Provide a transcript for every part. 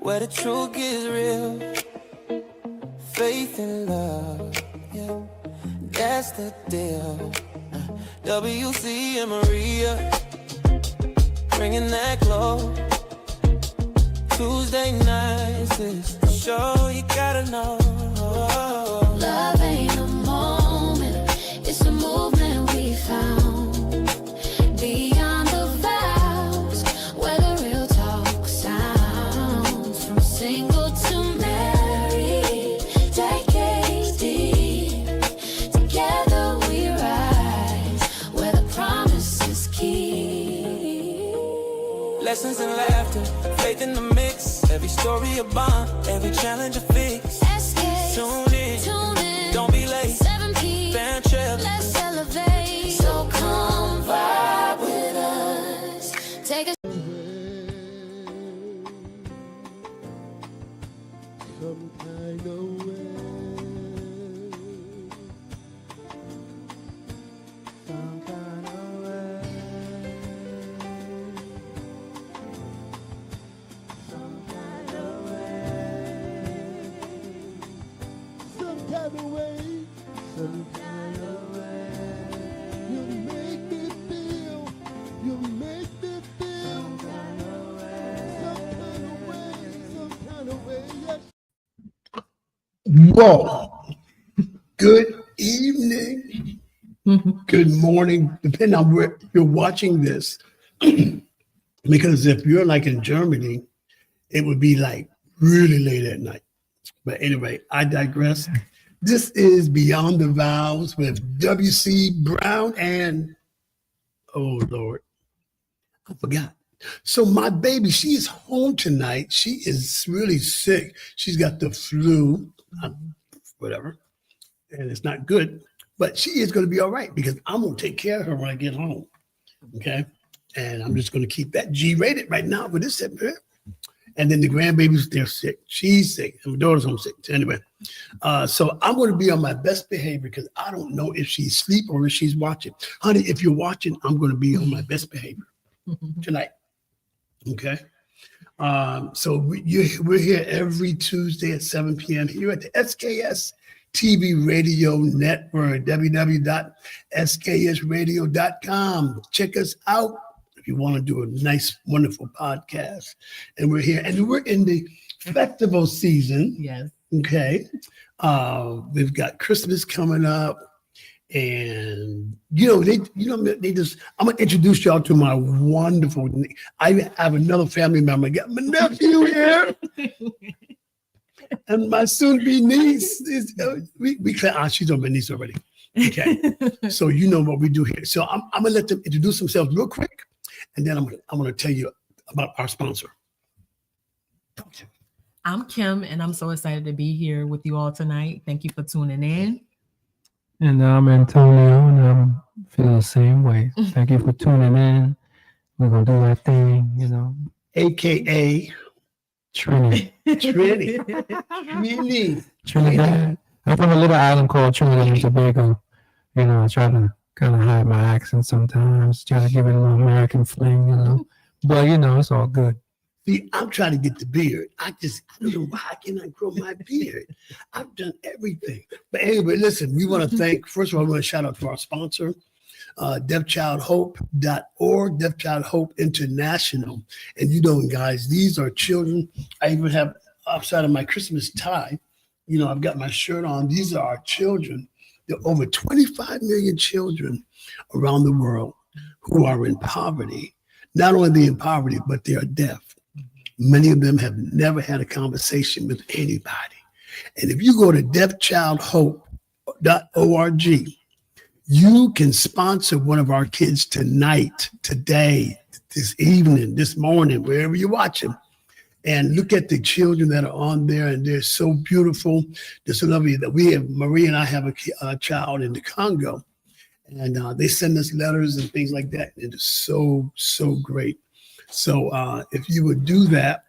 where the truth gets real. Faith and love, yeah, that's the deal. WC and Maria, bringing that glow. Tuesday nights is the show you gotta know. Love ain't a moment, it's a movement we found. Beyond the vows, where the real talk sounds. From single to married, decades deep. Together we rise, where the promise is key. Lessons and laughter, faith in the mix. Every story a bond, every challenge a fix. Tune in, don't be late. 7 p.m. Let's elevate. So come vibe with us. Take a some kind of way. Some kind of way. Some kind of way. Some kind of way. Some kind of way. You make me feel. You make me feel. Some kind of way. Some kind of way. Some kind of way. Yes. Whoa. Good evening. Good morning, depending on where you're watching this. Because if you're like in Germany, it would be like really late at night. But anyway, I digress. This is Beyond the Vows with W.C. Brown and, oh Lord, I forgot. So my baby, she is home tonight. She is really sick. She's got the flu, whatever, and it's not good. But she is going to be all right because I'm going to take care of her when I get home, okay? And I'm just going to keep that G-rated right now for this episode. And then the grandbabies, they're sick. She's sick, and my daughter's home sick. Anyway, so I'm going to be on my best behavior because I don't know if she's asleep or if she's watching. Honey, if you're watching, I'm going to be on my best behavior tonight. Okay. So we're here every Tuesday at 7 p.m. here at the SKST Radio Network, www.sksradio.com. Check us out if you want to do a nice, wonderful podcast. And we're here, and we're in the festival season. Yes. Okay. We've got Christmas coming up. And they just, I'm gonna introduce y'all to my wonderful. I have another family member. I got my nephew here, and my soon-to-be niece is. She's on my niece already. Okay, so you know what we do here. So I'm gonna let them introduce themselves real quick, and then I'm gonna tell you about our sponsor. I'm Kim, and I'm so excited to be here with you all tonight. Thank you for tuning in. And I'm Antonio, and I feel the same way. Thank you for tuning in. We're going to do our thing, AKA Trinity. Trinidad. I'm from a little island called Trinidad and Tobago. I try to kind of hide my accent sometimes, try to give it a little American fling, But, it's all good. See, I'm trying to get the beard. I don't know why I cannot grow my beard. I've done everything. But anyway, listen, we want to thank, first of all, we want to shout out to our sponsor, deafchildhope.org, Deaf Child Hope International. And guys, these are children. I even have, outside of my Christmas tie, I've got my shirt on. These are our children. There are over 25 million children around the world who are in poverty. Not only are they in poverty, but they are deaf. Many of them have never had a conversation with anybody. And if you go to deafchildhope.org, you can sponsor one of our kids tonight, today, this evening, this morning, wherever you watch them. And look at the children that are on there, and they're so beautiful. They're so lovely that Maria and I have a child in the Congo, and they send us letters and things like that. It is so, so great. So if you would do that,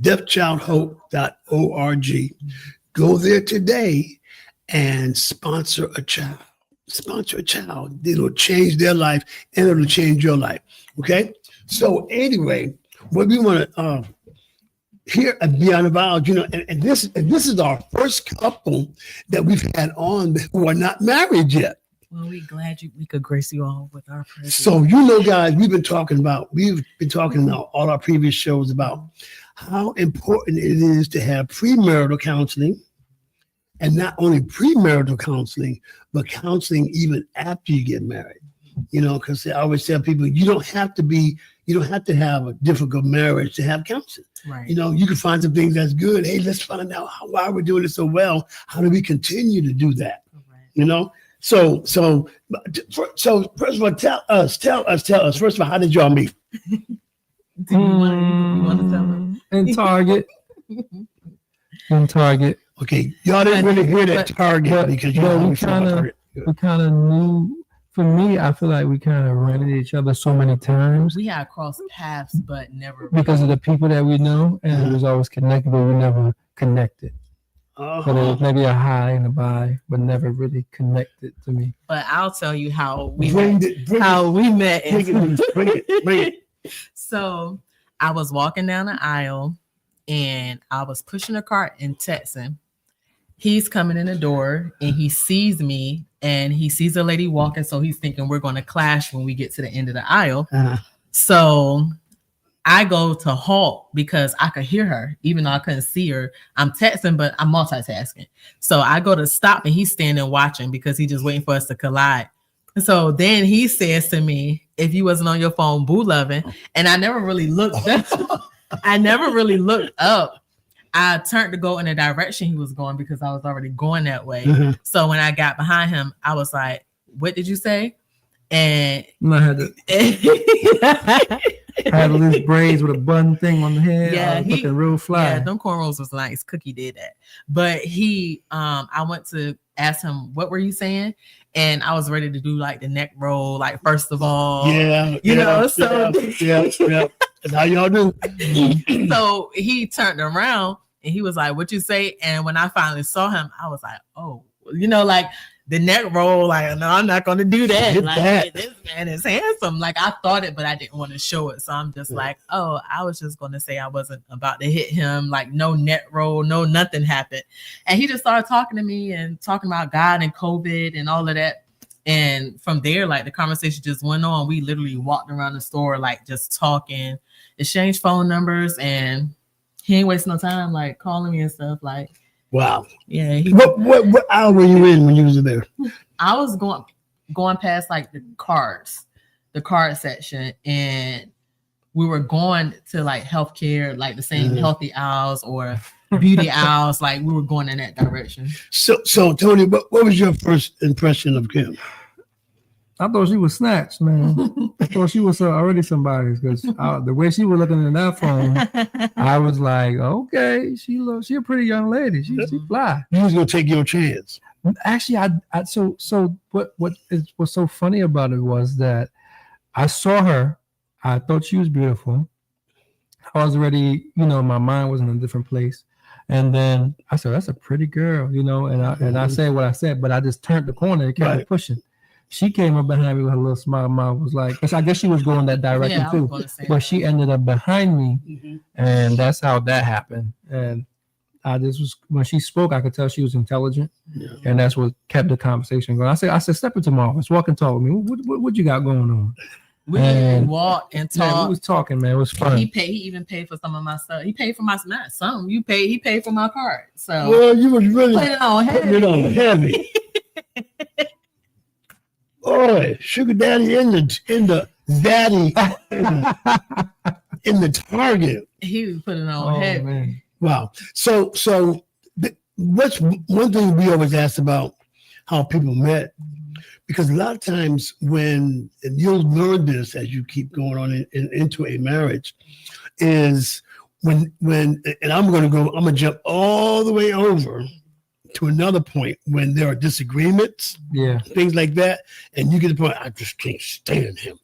deafchildhope.org, go there today and sponsor a child. Sponsor a child. It'll change their life and it'll change your life. Okay? So anyway, what we want to here at Beyond the Vows, and this is our first couple that we've had on who are not married yet. Well, we're glad we could grace you all with our presence. So, guys, we've been talking about all our previous shows about how important it is to have premarital counseling, and not only premarital counseling, but counseling even after you get married. Because I always tell people you don't have to have a difficult marriage to have counseling. Right. You can find some things that's good. Hey, let's find out why we're doing it so well. How do we continue to do that? Right. So first of all, tell us. First of all, how did y'all meet? Do you want to tell them? In Target. In Target. Okay, y'all didn't really hear that Target because we kind of knew. For me, I feel like we kind of ran into each other so many times. We had crossed paths, but never because of the people that we know, and it was always connected, but we never connected. So there was maybe a high and a bye, but never really connected to me. But I'll tell you how we met. Bring it. So I was walking down the aisle, and I was pushing a cart and texting. He's coming in the door, and he sees me, and he sees a lady walking, so he's thinking we're going to clash when we get to the end of the aisle. So I go to halt because I could hear her, even though I couldn't see her. I'm texting, but I'm multitasking. So I go to stop, and he's standing watching because he's just waiting for us to collide. So then he says to me, if you wasn't on your phone, boo loving. And I never really looked up. I turned to go in the direction he was going because I was already going that way. Mm-hmm. So when I got behind him, I was like, what did you say? And I had loose braids with a bun thing on the head. Yeah, looking real fly. Yeah, them cornrows was nice. Cookie did that. But I went to ask him, what were you saying? And I was ready to do like the neck roll, like first of all. Yeah. That's how y'all do. So he turned around and he was like, what you say? And when I finally saw him, I was like, oh, like the neck roll, like, no, I'm not going to do that. Like, this man is handsome. Like, I thought it, but I didn't want to show it. So I'm just like, oh, I was just going to say I wasn't about to hit him. Like, no neck roll, no nothing happened. And he just started talking to me and talking about God and COVID and all of that. And from there, like, the conversation just went on. We literally walked around the store, like, just talking, exchanged phone numbers, and he ain't wasting no time, like, calling me and stuff. Like, wow. Yeah. What aisle were you in when you was there? I was going past, like, the card section, and we were going to, like, healthcare, like the same healthy aisles or beauty aisles. Like, we were going in that direction. So Tony, what was your first impression of Kim? I thought she was snatched, man. I thought she was already somebody's because the way she was looking in that phone, I was like, okay, she a pretty young lady. She fly. You was gonna take your chance. Actually, so what was so funny about it was that I saw her. I thought she was beautiful. I was already, my mind was in a different place. And then I said, that's a pretty girl, and I said what I said, but I just turned the corner and kept pushing. She came up behind me with her little smile. Mouth was like, I guess she was going that direction too. But she ended up behind me, and that's how that happened. And I just was when she spoke, I could tell she was intelligent, and that's what kept the conversation going. I said, step into my office, walk and talk with me. What you got going on? We walked and talked. Yeah, we was talking, man. It was fun. He even paid for some of my stuff. He paid for my he paid for my card. So well, you was really putting it on heavy. Boy, sugar daddy in the Target. He was putting on heavy. Man. Wow. So what's one thing we always ask about how people met? Because a lot of times and you'll learn this as you keep going on into a marriage, is when and I'm gonna jump all the way over to another point when there are disagreements, things like that, and you get to the point, I just can't stand him.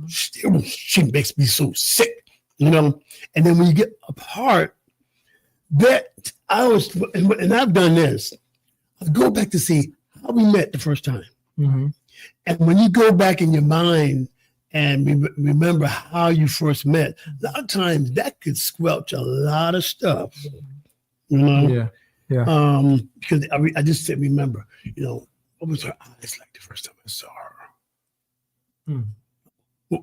She makes me so sick, and then when you get apart, that I was, and I've done this, I go back to see how we met the first time. Mm-hmm. And when you go back in your mind and remember how you first met. A lot of times that could squelch a lot of stuff. You know? Yeah. Because I just said, remember, you know, what was her eyes like the first time I saw her?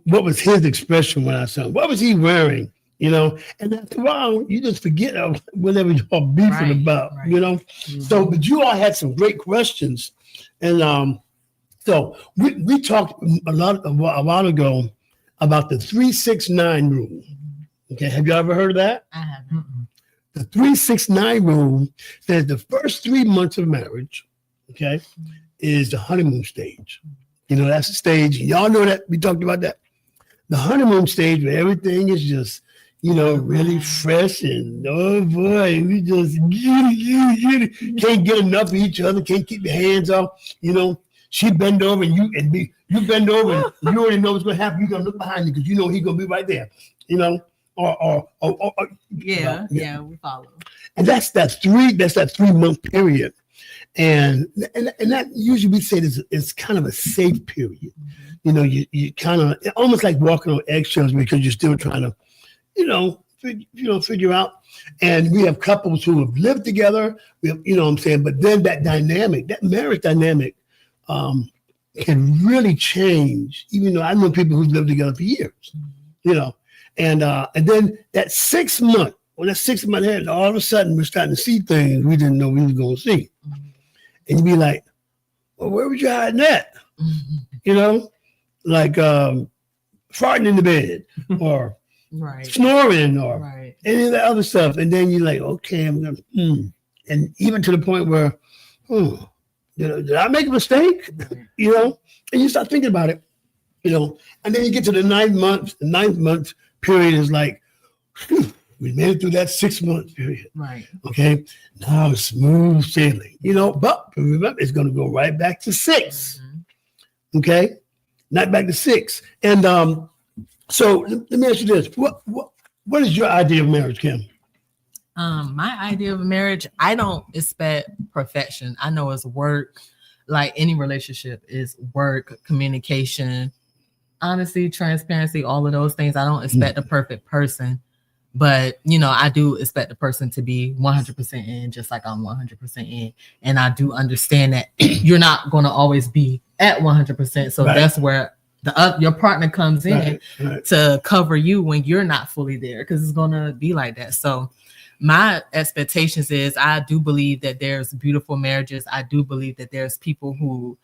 What was his expression when I saw him? What was he wearing? You know, and after a while, you just forget whatever you're beefing about, you know? So, but you all had some great questions. And so we talked a while ago about the 3-6-9 rule. Okay, have you ever heard of that? I haven't. The 3-6-9 rule says the first 3 months of marriage, okay, is the honeymoon stage. You know, that's the stage. Y'all know that. We talked about that. The honeymoon stage where everything is just, you know, really fresh and oh boy, we just can't get enough of each other, can't keep your hands off. You know, she bend over and you bend over and you already know what's gonna happen. You're gonna look behind you because you know he's gonna be right there. You know, or we follow. And that's that 3 month period. And that usually we say is kind of a safe period. You know, you kind of almost like walking on eggshells because you're still trying to, figure out. And we have couples who have lived together. We have, you know what I'm saying? But then that marriage dynamic can really change, even though I know people who've lived together for years, you know. And then that 6 month, when that 6 month ends, all of a sudden we're starting to see things we didn't know we was going to see. And you'd be like, well, where was you hiding that? You know, like farting in the bed or snoring or any of that other stuff. And then you're like, okay, I'm going to, and even to the point where, did I make a mistake? You know, and you start thinking about it, you know, and then you get to the 9th month. The 9th month period is like, we made it through that 6 month period. Right. Okay. Now it's smooth sailing, you know, but remember, it's going to go right back to 6. Okay. Not back to 6. And so let me ask you this. What is your idea of marriage, Kim? My idea of marriage, I don't expect perfection. I know it's work. Like any relationship is work, communication, honesty, transparency, all of those things. I don't expect a perfect person. But, you know, I do expect the person to be 100% in, just like I'm 100% in. And I do understand that you're not going to always be at 100%. So that's where your partner comes in to cover you when you're not fully there, because it's going to be like that. So my expectations is I do believe that there's beautiful marriages. I do believe that there's people who,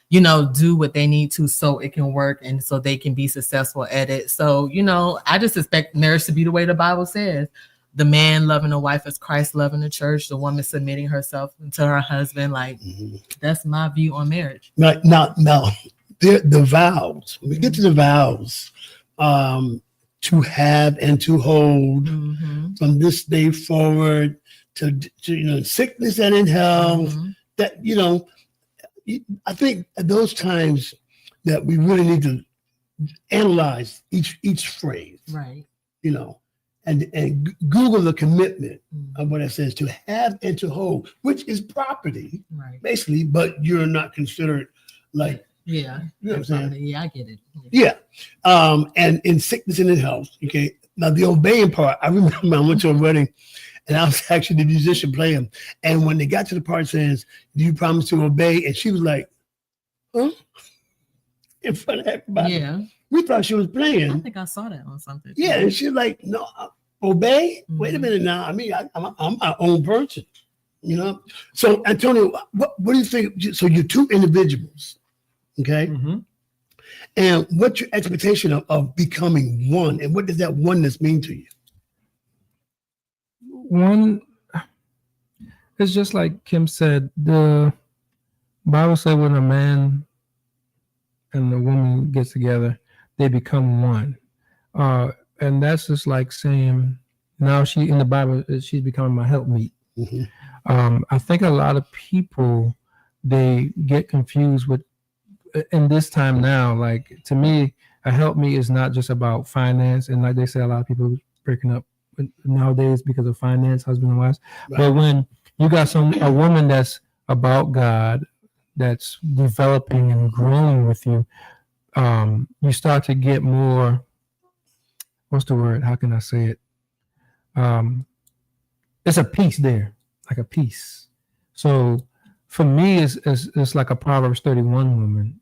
you know, do what they need to so it can work and so they can be successful at it. So, you know, I just expect marriage to be the way the Bible says. The man loving the wife as Christ loving the church, the woman submitting herself to her husband. Like, that's my view on marriage. Right. Now, the vows, when we get to the vows, to have and to hold from this day forward to you know, sickness and in health, that, you know, I think at those times that we really need to analyze each phrase, right? You know, and Google the commitment of what it says to have and to hold, which is property, right? Basically, but you're not considered like, you know what I'm saying? Yeah, I get it. Yeah. And in sickness and in health. Okay. Now the obeying part, I remember I went to a wedding. And I was actually the musician playing. And when they got to the part says, do you promise to obey? And she was like, huh? In front of everybody. Yeah. We thought she was playing. I think I saw that on something. Yeah. And she's like, no, obey? Wait a minute now. I mean, I'm my own person, you know? So, Antonio, what do you think? So you're two individuals, okay? And what's your expectation of becoming one? And what does that oneness mean to you? One, it's just like Kim said, the Bible said when a man and the woman gets together, they become one. And that's just like saying, now in the Bible, she's becoming my helpmeet. I think a lot of people, they get confused with, in this time now, like to me, a helpmeet is not just about finance. And like they say, a lot of people breaking up nowadays because of finance, husband and wives. Right. But when you got a woman that's about God, that's developing and growing with you, you start to get more, what's the word? How can I say it? It's a peace there, like a peace. So for me, it's like a Proverbs 31 woman.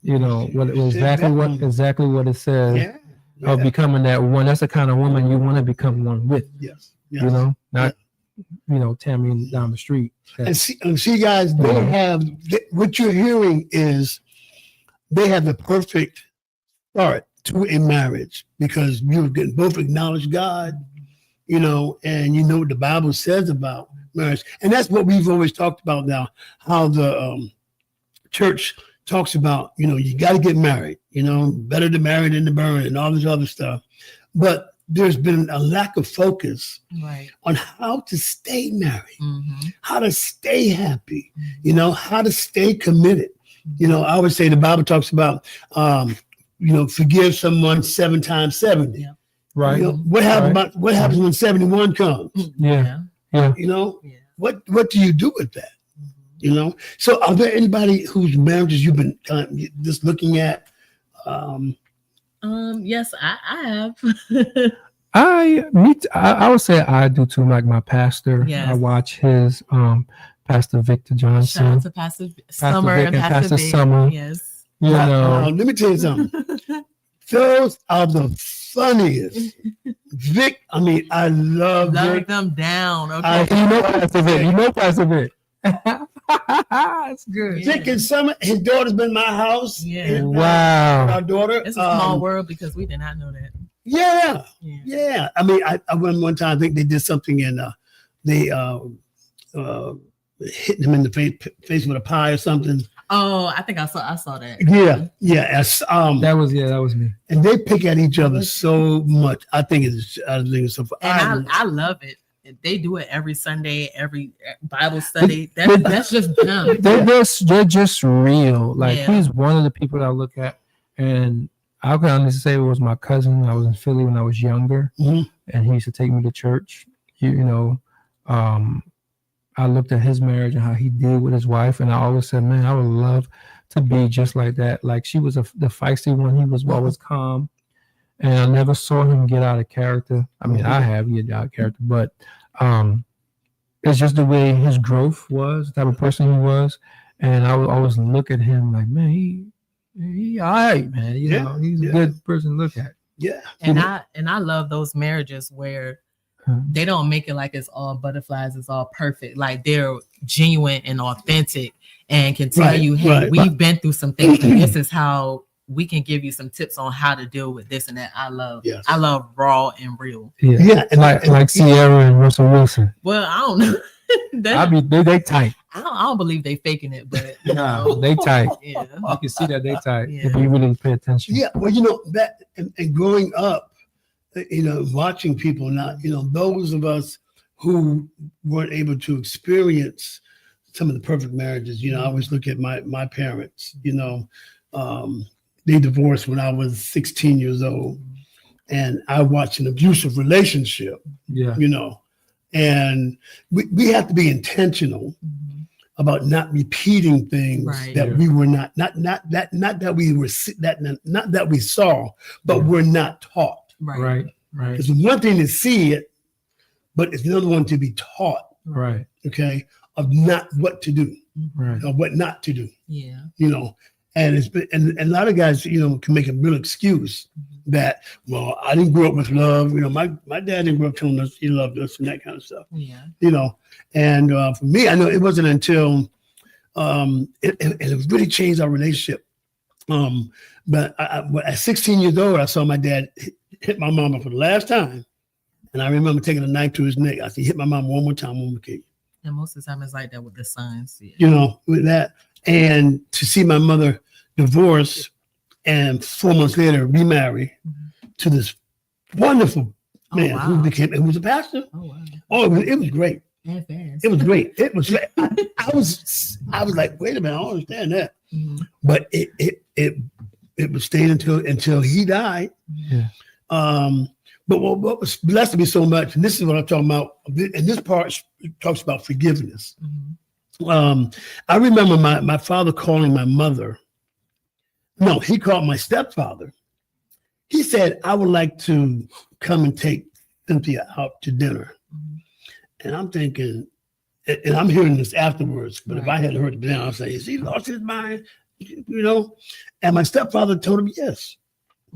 You know, exactly what it says of becoming that one. That's the kind of woman you want to become one with. Yes. You know, not Tammy down the street. And see, guys, they have what you're hearing is they have the perfect start to a marriage because you both acknowledge God, you know, and you know what the Bible says about marriage. And that's what we've always talked about now, how the church talks about, you know, you got to get married, you know, better to marry than to burn and all this other stuff. But there's been a lack of focus on how to stay married, how to stay happy, you know, how to stay committed. You know, I always say the Bible talks about, you know, forgive someone 7 times 70. Yeah. Right. You know, what happens when 71 comes? Yeah. You know, what do you do with that? You know, so are there anybody whose marriages you've been just looking at? Yes, I have. I would say I do too. Like my pastor, I watch his Pastor Victor Johnson. Shout out to Pastor Summer Vic and Pastor Summer. Yes. You know, let me tell you something. Those are the funniest. Vic, I mean, I love Vic. them down. Okay. You know Pastor Vic. That's good. Vic and Summer, his daughter's been in my house. Yeah. Wow. Our daughter. It's a small world because we did not know that. Yeah. I mean, I went one time. I think they did something and they hit him in the face with a pie or something. Oh, I think I saw that. Yeah. That was me. And they pick at each other so much. I think it's so fun. And I love it. They do it every Sunday, every Bible study. That's just them. They're just real. Like he's one of the people that I look at, and I can honestly say it was my cousin. I was in Philly when I was younger, and he used to take me to church. You know, I looked at his marriage and how he did with his wife, and I always said, man, I would love to be just like that. Like she was the feisty one. He was always calm. And I never saw him get out of character. I mean, I have get out of character, but it's just the way his growth was, the type of person he was. And I would always look at him like, man, he all right, man. You know, he's a good person to look at. Yeah. And I love those marriages where they don't make it like it's all butterflies, it's all perfect. Like they're genuine and authentic and can tell you, hey, we've been through some things and this is how we can give you some tips on how to deal with this and that. I love raw and real. Yeah. And like Sierra and Russell Wilson. Well, I don't know. they tight. I don't believe they faking it, but they tight. Yeah. You can see that they tight if you really pay attention. Yeah. Well, you know, that and growing up, you know, watching people not, you know, those of us who weren't able to experience some of the perfect marriages, you know, I always look at my parents, you know, they divorced when I was 16 years old, and I watched an abusive relationship. Yeah, you know, and we have to be intentional about not repeating things that we were not that we saw, but we're not taught. Right. It's one thing to see it, but it's another one to be taught. Right. Okay, of not what to do, or what not to do. Yeah, you know. And it's been, and a lot of guys, you know, can make a real excuse that, well, I didn't grow up with love. You know, my dad didn't grow up telling us he loved us and that kind of stuff. Yeah. You know, and for me, I know it wasn't until it really changed our relationship. But at 16 years old, I saw my dad hit my mama for the last time. And I remember taking a knife to his neck. I said, hit my mom one more time, one more kick. And most of the time it's like that with the sons. Yeah. You know, with that. And to see my mother divorce and 4 months later remarry to this wonderful man who was a pastor. It was great. It was great. It was I was like, wait a minute, I don't understand that. But it was staying until he died. Yeah. But what was blessed me so much, and this is what I'm talking about, and this part talks about forgiveness. I remember my father calling my mother No, he called my stepfather. He said, I would like to come and take Cynthia out to dinner. And I'm thinking, and I'm hearing this afterwards, but if I had heard it then, I'd say, is he lost his mind? You know? And my stepfather told him yes.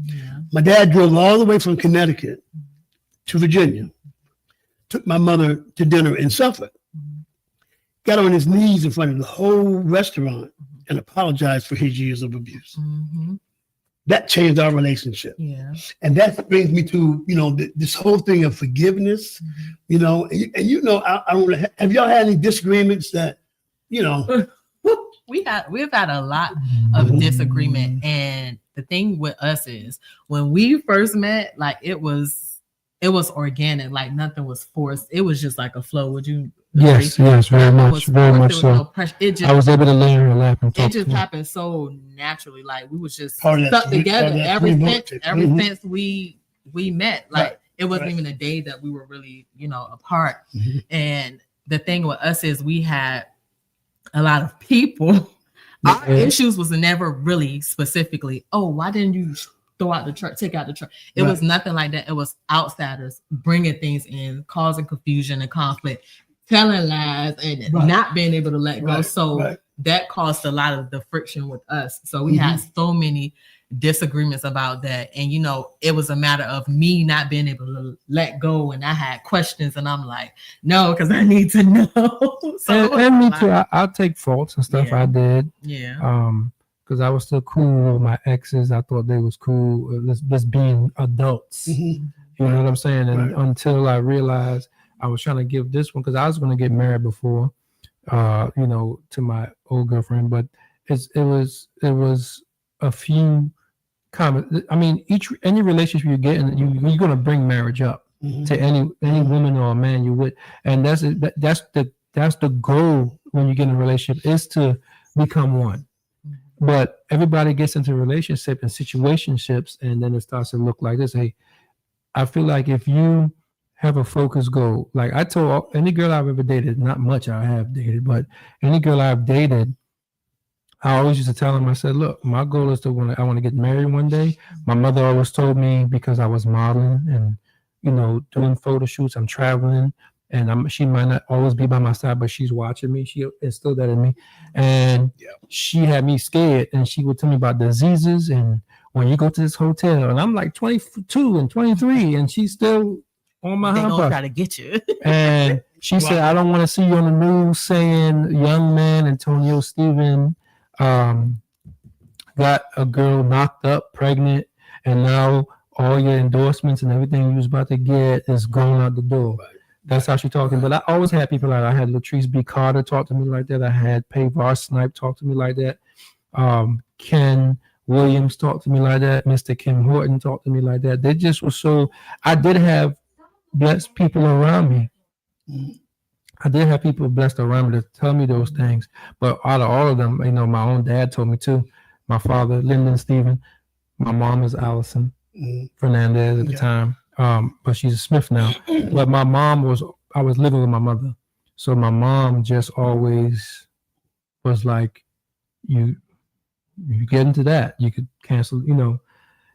Yeah. My dad drove all the way from Connecticut to Virginia, took my mother to dinner in Suffolk, got on his knees in front of the whole restaurant and apologized for his years of abuse. That changed our relationship. Yeah. And that brings me to, you know, this whole thing of forgiveness, you know, and you know, I don't know, have y'all had any disagreements that, you know? We've had a lot of disagreement. And the thing with us is when we first met, like it was organic, like nothing was forced. It was just like a flow. Would you? Yes, very much so. No, I was able to lay in her lap and talk. It just happened so naturally. Like we was just stuck together ever since we met. Like it wasn't even a day that we were really, you know, apart. And the thing with us is we had a lot of people. Our issues was never really specifically, oh, why didn't you throw out the truck, take out the truck? It was nothing like that. It was outsiders bringing things in, causing confusion and conflict, telling lies, and not being able to let go. So that caused a lot of the friction with us. So we had so many disagreements about that. And, you know, it was a matter of me not being able to let go. And I had questions and I'm like, no, because I need to know. So and me too. I'll take faults and stuff I did. Yeah. Because I was still cool with my exes. I thought they was cool. Just being adults. You know what I'm saying? And until I realized I was trying to give this one, because I was going to get married before, you know, to my old girlfriend. But it was a few comments. I mean, any relationship you get in, you're going to bring marriage up to any woman or a man you would, and that's the goal when you get in a relationship, is to become one. But everybody gets into a relationship and situationships, and then it starts to look like this. Hey, I feel like if you have a focused goal, like I told any girl I've ever dated, not much I have dated, but any girl I've dated, I always used to tell them, I said, look, my goal is I want to get married one day. My mother always told me, because I was modeling and, you know, doing photo shoots, I'm traveling, and she might not always be by my side, but she's watching me. She instilled that in me. And she had me scared, and she would tell me about diseases. And when you go to this hotel, and I'm like 22 and 23, and she's still on my hump. They're going to try to get you. And she said, I don't want to see you on the news saying young man Antonio Stephen got a girl knocked up, pregnant, and now all your endorsements and everything you was about to get is going out the door. That's how she talking. But I always had people like that. I had Latrice B. Carter talk to me like that. I had Pavar Snipe talk to me like that. Ken Williams talk to me like that. Mr. Kim Horton talk to me like that. They just were so. I did have blessed people around me. I did have people blessed around me to tell me those things. But out of all of them, you know, my own dad told me too. My father, Lyndon Stephen. My mom is Allison Fernandez at the time. But she's a Smith now. But my mom I was living with my mother. So my mom just always was like, you get into that, you could cancel, you know.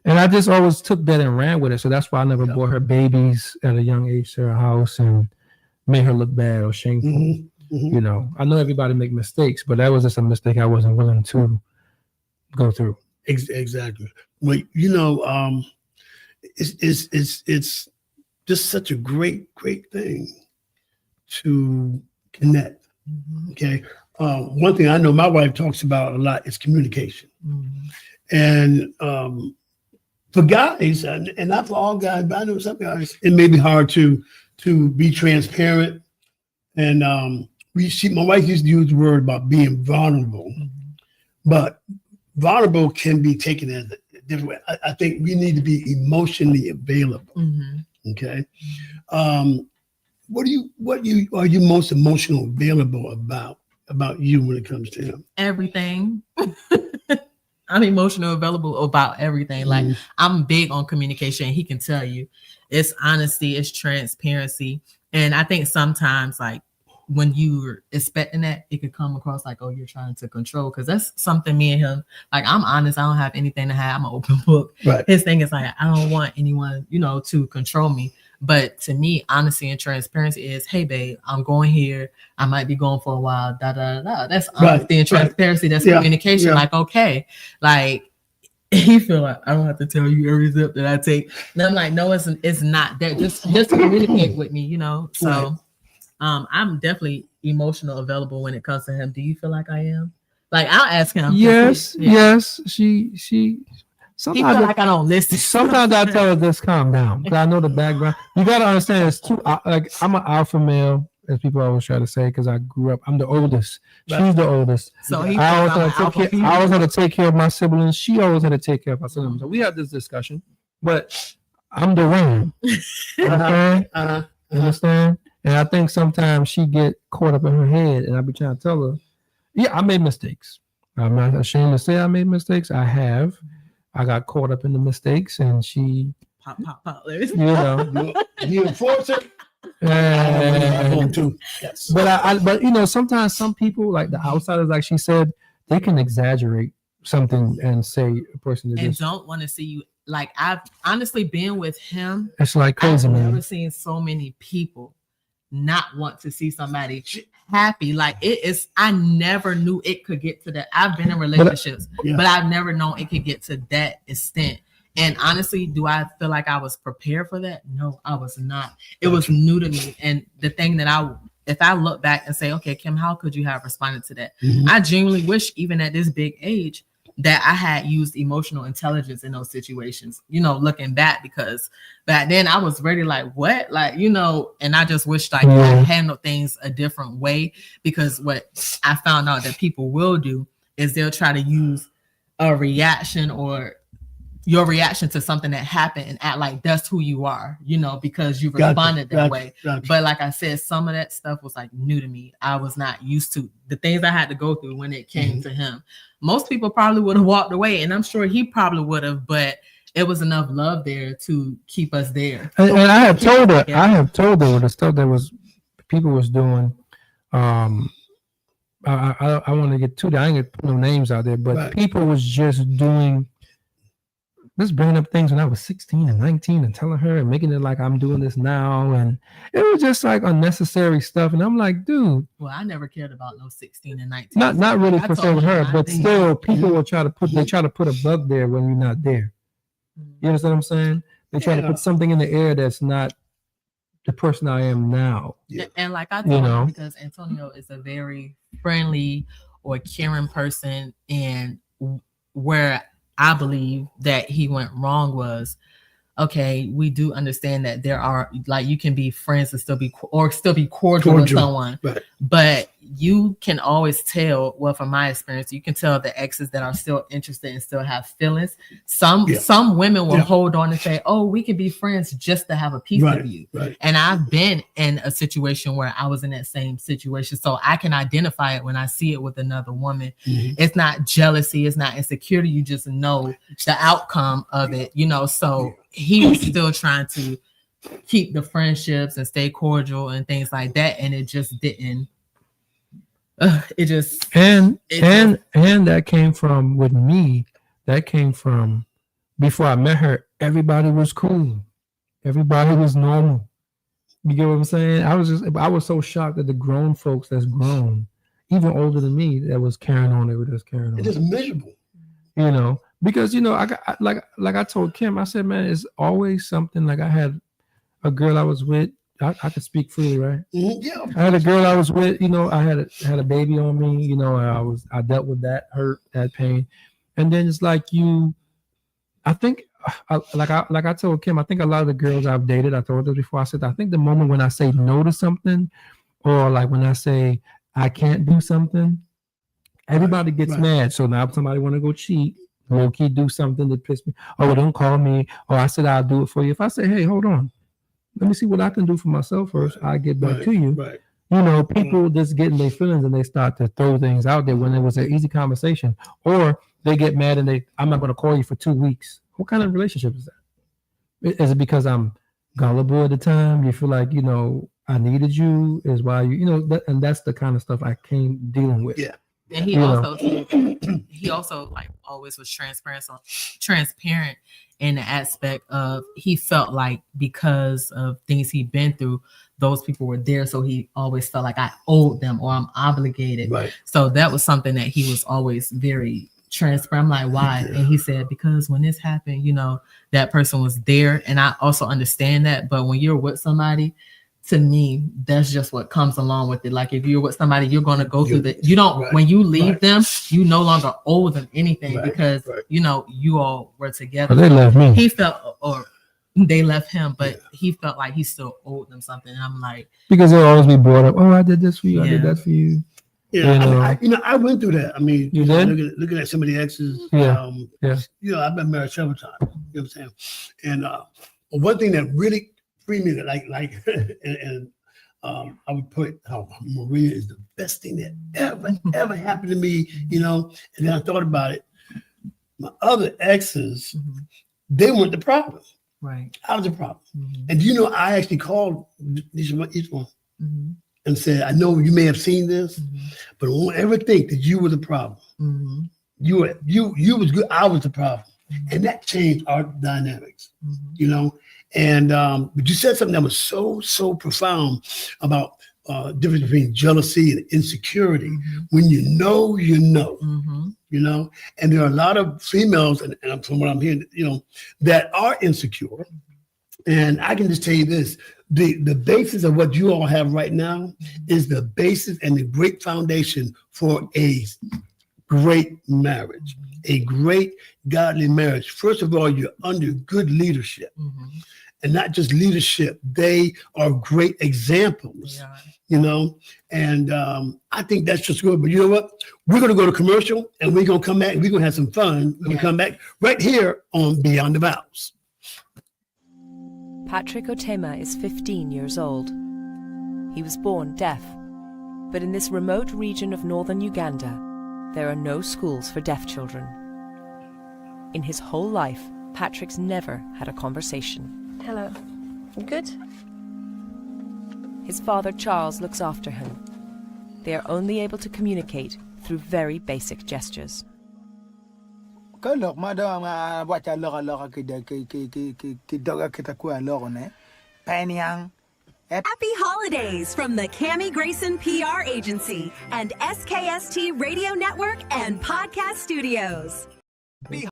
And I just always took that and ran with it. So that's why I never brought her babies at a young age to her house and made her look bad or shameful. You know, I know everybody make mistakes, but that was just a mistake I wasn't willing to go through. Exactly. Well, you know, it's just such a great thing to connect. Okay. One thing I know my wife talks about a lot is communication. And for guys, and not for all guys, but I know some guys, it may be hard to be transparent. And my wife used to use the word about being vulnerable, but vulnerable can be taken as a different way. I think we need to be emotionally available. Okay. What are you most emotional available about you when it comes to him? Everything. I'm emotional available about everything. Like I'm big on communication. He can tell you it's honesty, it's transparency. And I think sometimes like when you're expecting that, it could come across like, oh, you're trying to control. Because that's something me and him, like, I'm honest, I don't have anything to hide. I'm an open book. Right. His thing is like, I don't want anyone, to control me. But to me, honesty and transparency is, hey, babe, I'm going here. I might be going for a while. Da da da. That's honesty and transparency. That's communication. Like, okay, like, he feel like I don't have to tell you every zip that I take. And I'm like, no, it's not that. Just communicate with me, So, I'm definitely emotional available when it comes to him. Do you feel like I am? Like, I'll ask him. Yes. She. Sometimes he feel like I don't listen. Sometimes I tell her just calm down because I know the background. You gotta understand, it's too. Like, I'm an alpha male, as people always try to say, because I grew up. I'm the oldest. She's the oldest. So I always had to take care of my siblings. She always had to take care of my siblings. So we had this discussion, but I'm the ram. You understand? And I think sometimes she get caught up in her head, and I be trying to tell her, yeah, I made mistakes. I'm not ashamed to say I made mistakes. I have. I got caught up in the mistakes, and she pop. You enforce it. Too. Yes. But sometimes some people, like the outsiders, like she said, they can exaggerate something and say a person is and just, don't want to see you. Like, I've honestly been with him. It's like crazy, man. I've never seen so many people not want to see somebody happy. Like, it is. I never knew it could get to that. I've been in relationships, but I've never known it could get to that extent. And honestly, do I feel like I was prepared for that? No, I was not. It was new to me. And the thing that if I look back and say, okay, Kim, how could you have responded to that? Mm-hmm. I genuinely wish, even at this big age, that I had used emotional intelligence in those situations, looking back, because back then I was ready, like, what? Like, and I just wish I handled things a different way, because what I found out that people will do is they'll try to use a reaction or your reaction to something that happened and act like that's who you are, because you responded that way. But like I said, some of that stuff was like new to me. I was not used to the things I had to go through when it came to him. Most people probably would have walked away, and I'm sure he probably would have, but it was enough love there to keep us there. And I have told her the stuff that was people was doing. I want to get to that. I ain't gonna put no names out there, but people was just bringing up things when I was 16 and 19 and telling her and making it like I'm doing this now. And it was just like unnecessary stuff. And I'm like, dude. Well, I never cared about no 16 and 19. Not really per se with her, but still people will try to put a bug there when you're not there. You understand what I'm saying? They try to put something in the air that's not the person I am now. Yeah. And like I told you, because Antonio is a very friendly or caring person, and where I believe that he went wrong was, okay, we do understand that there are, like, you can be friends and still be cordial with someone, but you can always tell, well, from my experience, you can tell the exes that are still interested and still have feelings. Some women will hold on and say, oh, we can be friends just to have a piece of you. And I've been in a situation where I was in that same situation. So I can identify it when I see it with another woman. It's not jealousy. It's not insecurity. You just know the outcome of it, so he was still trying to keep the friendships and stay cordial and things like that. And it just didn't. And that came from, with me, that came from before I met her. Everybody was cool. Everybody was normal. You get what I'm saying? I was so shocked that the grown folks that's grown, even older than me, that was carrying on. They were just carrying on. It is miserable. Because I got like I told Kim, I said, man, it's always something. Like, I had a girl I was with. I could speak freely, right? Yeah. I had a girl I was with. I had a baby on me. I dealt with that hurt, that pain, and then it's like I think, like I told Kim, I think a lot of the girls I've dated, I told this before. I said, I think the moment when I say no to something, or like when I say I can't do something, everybody gets mad. So now if somebody want to go cheat, low key do something that piss me. Oh, don't call me. Or I said I'll do it for you. If I say, hey, hold on, let me see what I can do for myself first. I'll get back to you. People just get in their feelings and they start to throw things out there when it was an easy conversation, or they get mad and I'm not going to call you for 2 weeks. What kind of relationship is that? Is it because I'm gullible at the time? You feel like, I needed you, is why and that's the kind of stuff I came dealing with. Yeah. And he also like always was transparent in the aspect of he felt like because of things he'd been through, those people were there. So he always felt like I owed them or I'm obligated. Right. So that was something that he was always very transparent. I'm like, why? Yeah. And he said, because when this happened, that person was there. And I also understand that. But when you're with somebody, to me, that's just what comes along with it. Like if you're with somebody, you're going to go through when you leave them, you no longer owe them anything because, you all were together. But they left me. He felt, or they left him, but he felt like he still owed them something. And I'm like, because they'll always be brought up. Oh, I did this for you. I did that for you. Yeah, I went through that. I mean, you did? Looking at some of the exes. Yeah. I've been married several times. You know what I'm saying? And one thing that really freed me, and I would put Maria is the best thing that ever happened to me. And then I thought about it. My other exes, they weren't the problem. right. I was the problem. And I actually called each one. And said, I know you may have seen this, but don't ever think that you were the problem. You was good. I was the problem, and that changed our dynamics. And but you said something that was so profound about difference between jealousy and insecurity. When you know, and there are a lot of females, and from what I'm hearing, that are insecure. And I can just tell you this. The basis of what you all have right now is the basis and the great foundation for a great marriage, a great godly marriage. First of all, you're under good leadership, and not just leadership. They are great examples, and I think that's just good. But you know what? We're going to go to commercial, and we're going to come back, and we're going to have some fun. We're going to come back right here on Beyond the Vows. Patrick Otema is 15 years old. He was born deaf, but in this remote region of northern Uganda, there are no schools for deaf children. In his whole life, Patrick's never had a conversation. Hello. Good? His father, Charles, looks after him. They are only able to communicate through very basic gestures. Happy holidays from the Cammie Grayson PR Agency and SKST Radio Network and Podcast Studios. Happy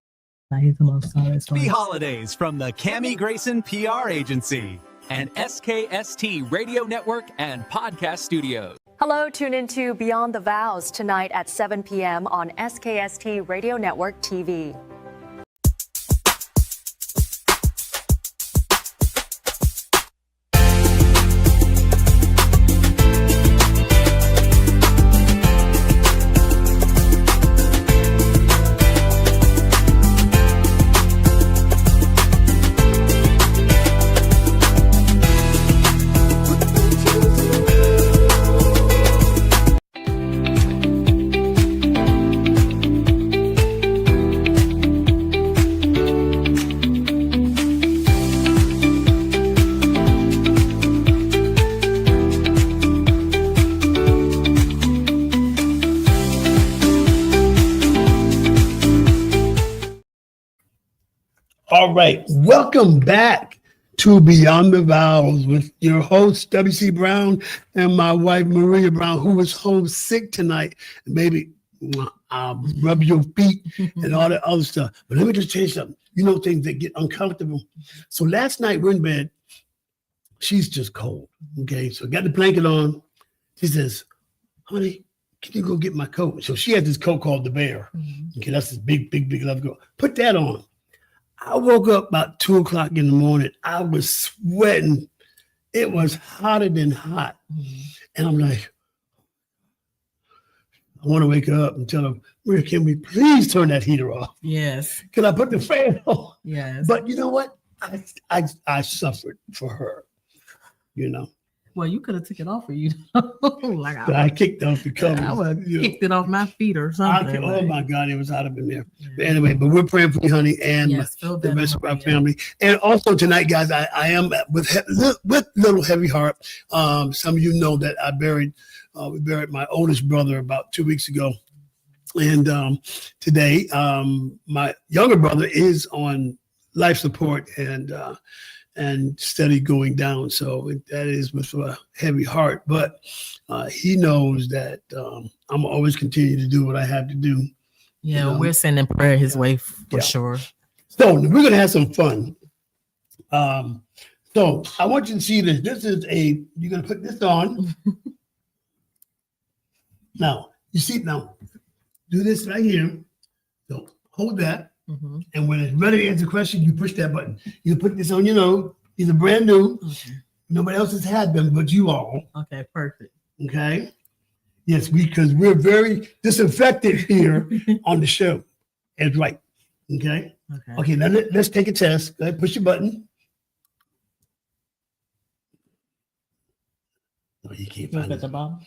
holidays from the Cammie Grayson PR Agency and SKST Radio Network and Podcast Studios. Hello, tune into Beyond the Vows tonight at 7 p.m. on SKST Radio Network TV. All right, welcome back to Beyond the Vows with your host, W.C. Brown, and my wife, Maria Brown, who is home sick tonight. Maybe I'll rub your feet and all that other stuff. But let me just tell you something. Things that get uncomfortable. So last night we're in bed. She's just cold, okay? So I got the blanket on. She says, honey, can you go get my coat? So she has this coat called the Bear. Okay, that's this big love girl. Put that on. I woke up about 2 o'clock in the morning. I was sweating. It was hotter than hot. And I'm like, I want to wake her up and tell her, Maria, can we please turn that heater off? Yes. Can I put the fan on? Yes. But you know what? I suffered for her, Well, you could have took it off for you. Like I kicked off the cover. I would have kicked it off my feet or something. Oh my God, it was hot up in there. Yeah. But anyway, but we're praying for you, honey, and the rest of our family. And also tonight, guys, I am with little heavy heart. Some of you know that we buried my oldest brother about 2 weeks ago. And today, my younger brother is on life support and steady going down. So that is with a heavy heart. But he knows that I'm always continue to do what I have to do. Yeah, we're sending prayer his way for sure. So we're going to have some fun. So I want you to see this. This is you're going to put this on. Now, you see, do this right here. So hold that. Mm-hmm. And when it's ready to answer the question, you push that button. You put this on your nose. These are brand new. Okay. Nobody else has had them but you all. Okay, perfect. Okay. Yes, because we're very disinfected here on the show. That's right. Okay. Okay, now let's take a test. Go ahead, push your button. No, you can't find it. At the bottom.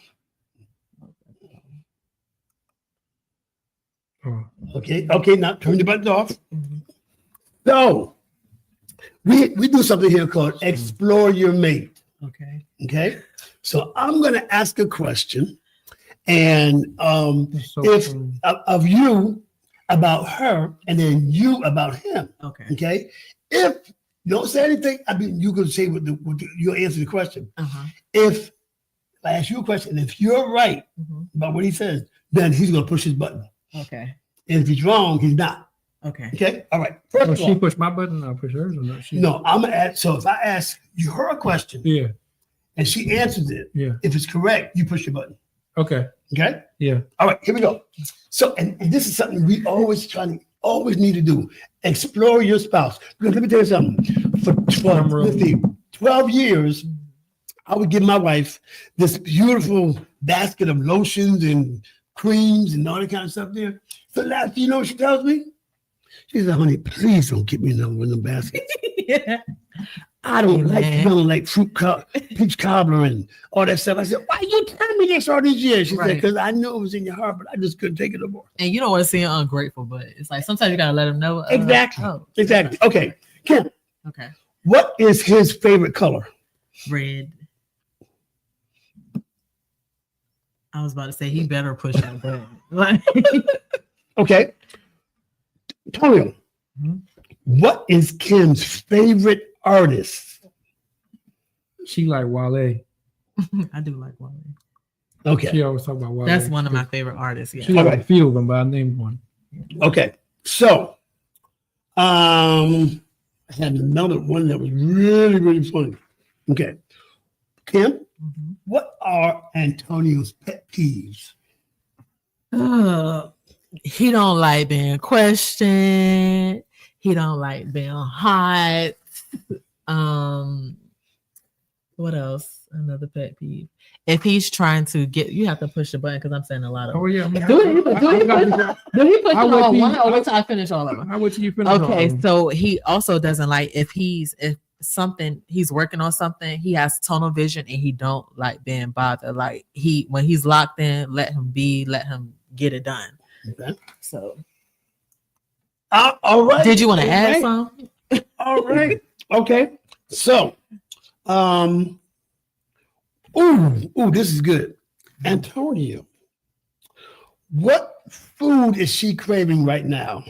Okay, now turn the buttons off. Mm-hmm. So we do something here called Explore Your Mate. Okay. So I'm going to ask a question, and of you about her, and then you about him. Okay. If you don't say anything, I mean, you can say you'll answer the question. If I ask you a question, and if you're right about what he says, then he's going to push his button. Okay. And if he's wrong, he's not. Okay. All right. First of all, she pushed my button, I'll push hers or not? No, I'm gonna ask. So if I ask you her a question, and she answers it, if it's correct, you push your button. Okay. Yeah. All right. Here we go. So, and this is something we always need to do. Explore your spouse. Because let me tell you something. For 12 years, I would give my wife this beautiful basket of lotions and creams and all that kind of stuff there. So last, you know what she tells me? She said, honey, please don't get me another one of them baskets. I don't like smelling like peach cobbler and all that stuff. I said, why you telling me this all these years? She said, because I knew it was in your heart, but I just couldn't take it no more. And you don't want to seem ungrateful, but it's like sometimes you got to let them know. Exactly. Okay. Kim. Okay. What is his favorite color? Red. I was about to say he better push that button. Okay. Tonio, what is Kim's favorite artist? She like Wale. I do like Wale. Okay. She always talk about Wale. That's one of my favorite artists. Yeah. She like a few of them, but I named one. Okay. So, I had another one that was really, really funny. Okay. Kim, what are Antonio's pet peeves? He don't like being questioned. He don't like being hot. What else? Another pet peeve. If he's trying to get, you have to push the button because I'm saying a lot of. Oh yeah. Do he push all one or once I finish all of them? How would you finish? Okay, so he also doesn't like if he's working on something, he has tunnel vision and he don't like being bothered. Like when he's locked in, let him get it done. Okay. So, all right. Did you want to add something? All right. Okay. So, this is good. Antonio, what food is she craving right now?